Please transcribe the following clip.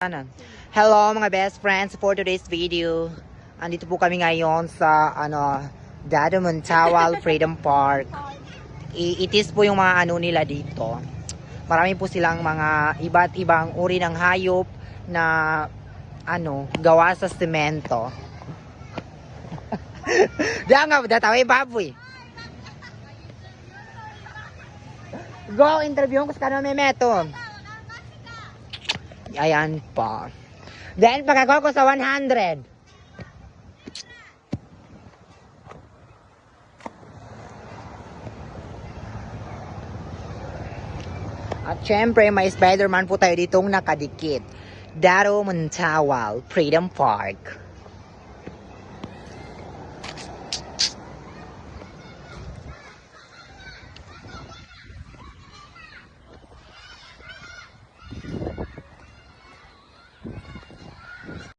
Ano? Hello mga best friends, for today's video. Andito po kami ngayon sa Dado Montawal Freedom Park. Itis po yung mga nila dito. Marami po silang mga iba't ibang uri ng hayop na gawa sa semento. Diyan nga, dataway baboy. Go, interview ko sa kanong memeto. Ayan pa. Then, pagkagawa ko sa 100. At syempre, may Spider-Man po tayo ditong nakadikit. Dado Montawal Freedom Park.